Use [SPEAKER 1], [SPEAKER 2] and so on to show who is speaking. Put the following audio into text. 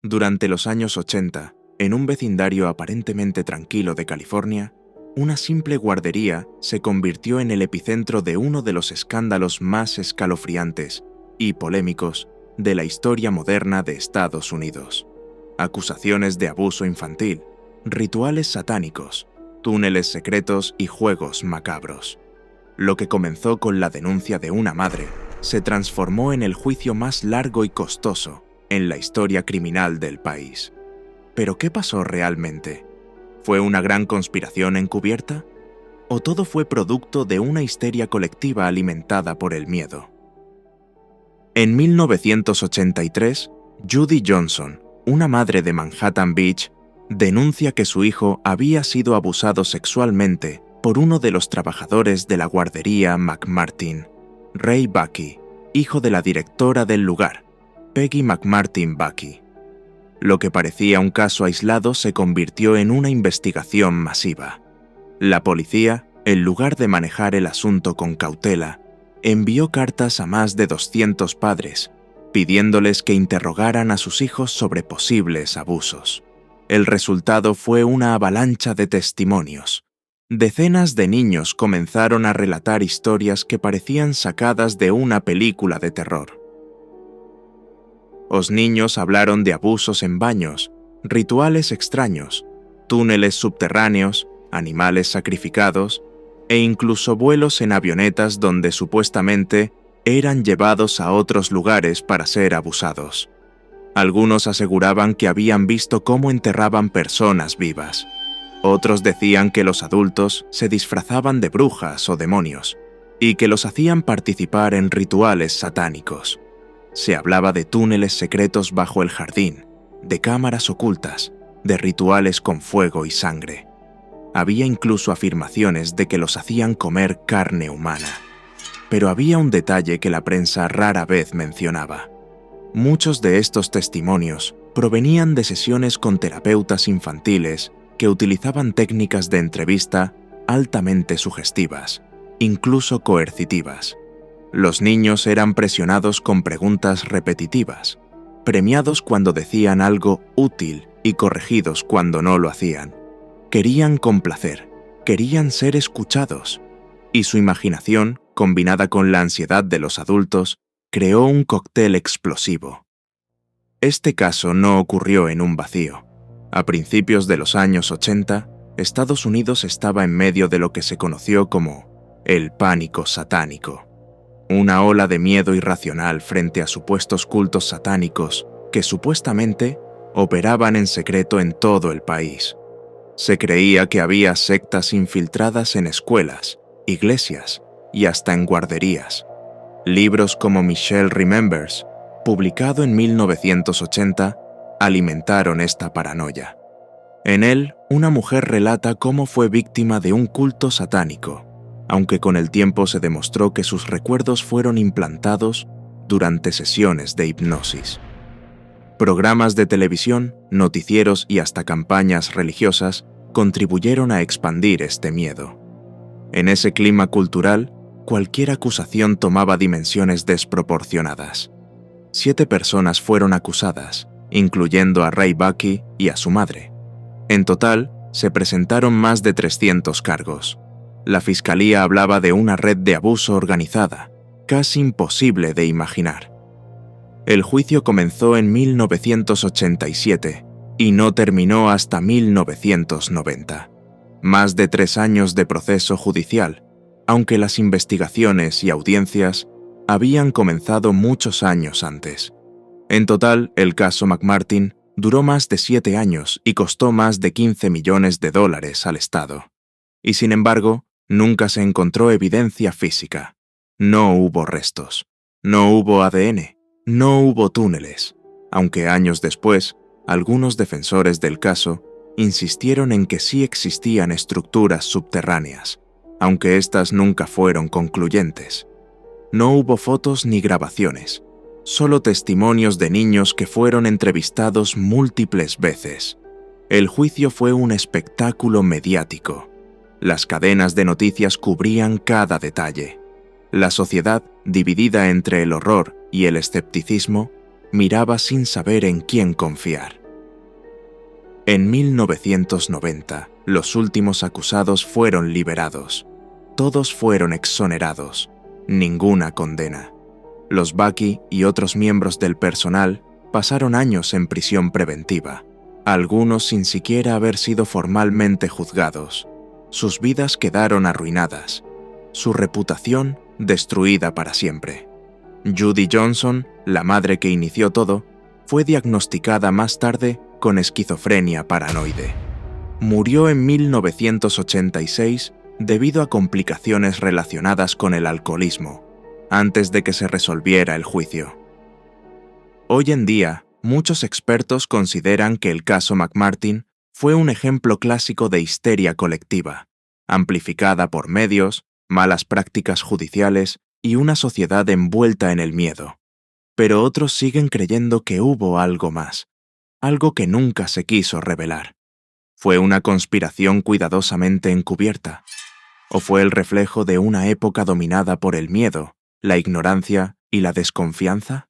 [SPEAKER 1] Durante los años 80, en un vecindario aparentemente tranquilo de California, una simple guardería se convirtió en el epicentro de uno de los escándalos más escalofriantes y polémicos de la historia moderna de Estados Unidos. Acusaciones de abuso infantil, rituales satánicos, túneles secretos y juegos macabros. Lo que comenzó con la denuncia de una madre se transformó en el juicio más largo y costoso en la historia criminal del país. ¿Pero qué pasó realmente? ¿Fue una gran conspiración encubierta? ¿O todo fue producto de una histeria colectiva alimentada por el miedo? En 1983, Judy Johnson, una madre de Manhattan Beach, denuncia que su hijo había sido abusado sexualmente por uno de los trabajadores de la guardería McMartin, Ray Buckey, hijo de la directora del lugar, Peggy McMartin Buckey. Lo que parecía un caso aislado se convirtió en una investigación masiva. La policía, en lugar de manejar el asunto con cautela, envió cartas a más de 200 padres, pidiéndoles que interrogaran a sus hijos sobre posibles abusos. El resultado fue una avalancha de testimonios. Decenas de niños comenzaron a relatar historias que parecían sacadas de una película de terror. Los niños hablaron de abusos en baños, rituales extraños, túneles subterráneos, animales sacrificados e incluso vuelos en avionetas donde supuestamente eran llevados a otros lugares para ser abusados. Algunos aseguraban que habían visto cómo enterraban personas vivas. Otros decían que los adultos se disfrazaban de brujas o demonios y que los hacían participar en rituales satánicos. Se hablaba de túneles secretos bajo el jardín, de cámaras ocultas, de rituales con fuego y sangre. Había incluso afirmaciones de que los hacían comer carne humana. Pero había un detalle que la prensa rara vez mencionaba. Muchos de estos testimonios provenían de sesiones con terapeutas infantiles que utilizaban técnicas de entrevista altamente sugestivas, incluso coercitivas. Los niños eran presionados con preguntas repetitivas, premiados cuando decían algo útil y corregidos cuando no lo hacían. Querían complacer, querían ser escuchados, y su imaginación, combinada con la ansiedad de los adultos, creó un cóctel explosivo. Este caso no ocurrió en un vacío. A principios de los años 80, Estados Unidos estaba en medio de lo que se conoció como el pánico satánico. Una ola de miedo irracional frente a supuestos cultos satánicos que supuestamente operaban en secreto en todo el país. Se creía que había sectas infiltradas en escuelas, iglesias y hasta en guarderías. Libros como Michelle Remembers, publicado en 1980, alimentaron esta paranoia. En él, una mujer relata cómo fue víctima de un culto satánico, aunque con el tiempo se demostró que sus recuerdos fueron implantados durante sesiones de hipnosis. Programas de televisión, noticieros y hasta campañas religiosas contribuyeron a expandir este miedo. En ese clima cultural, cualquier acusación tomaba dimensiones desproporcionadas. 7 personas fueron acusadas, incluyendo a Ray Buckey y a su madre. En total, se presentaron más de 300 cargos. La fiscalía hablaba de una red de abuso organizada, casi imposible de imaginar. El juicio comenzó en 1987 y no terminó hasta 1990. Más de 3 años de proceso judicial, aunque las investigaciones y audiencias habían comenzado muchos años antes. En total, el caso McMartin duró más de 7 años y costó más de $15 millones al Estado. Y sin embargo, nunca se encontró evidencia física. No hubo restos. No hubo ADN. No hubo túneles. Aunque años después, algunos defensores del caso insistieron en que sí existían estructuras subterráneas, aunque éstas nunca fueron concluyentes. No hubo fotos ni grabaciones, solo testimonios de niños que fueron entrevistados múltiples veces. El juicio fue un espectáculo mediático. Las cadenas de noticias cubrían cada detalle. La sociedad, dividida entre el horror y el escepticismo, miraba sin saber en quién confiar. En 1990, los últimos acusados fueron liberados. Todos fueron exonerados. Ninguna condena. Los Bucky y otros miembros del personal pasaron años en prisión preventiva, algunos sin siquiera haber sido formalmente juzgados. Sus vidas quedaron arruinadas, su reputación destruida para siempre. Judy Johnson, la madre que inició todo, fue diagnosticada más tarde con esquizofrenia paranoide. Murió en 1986 debido a complicaciones relacionadas con el alcoholismo, antes de que se resolviera el juicio. Hoy en día, muchos expertos consideran que el caso McMartin fue un ejemplo clásico de histeria colectiva, amplificada por medios, malas prácticas judiciales y una sociedad envuelta en el miedo. Pero otros siguen creyendo que hubo algo más, algo que nunca se quiso revelar. ¿Fue una conspiración cuidadosamente encubierta? ¿O fue el reflejo de una época dominada por el miedo, la ignorancia y la desconfianza?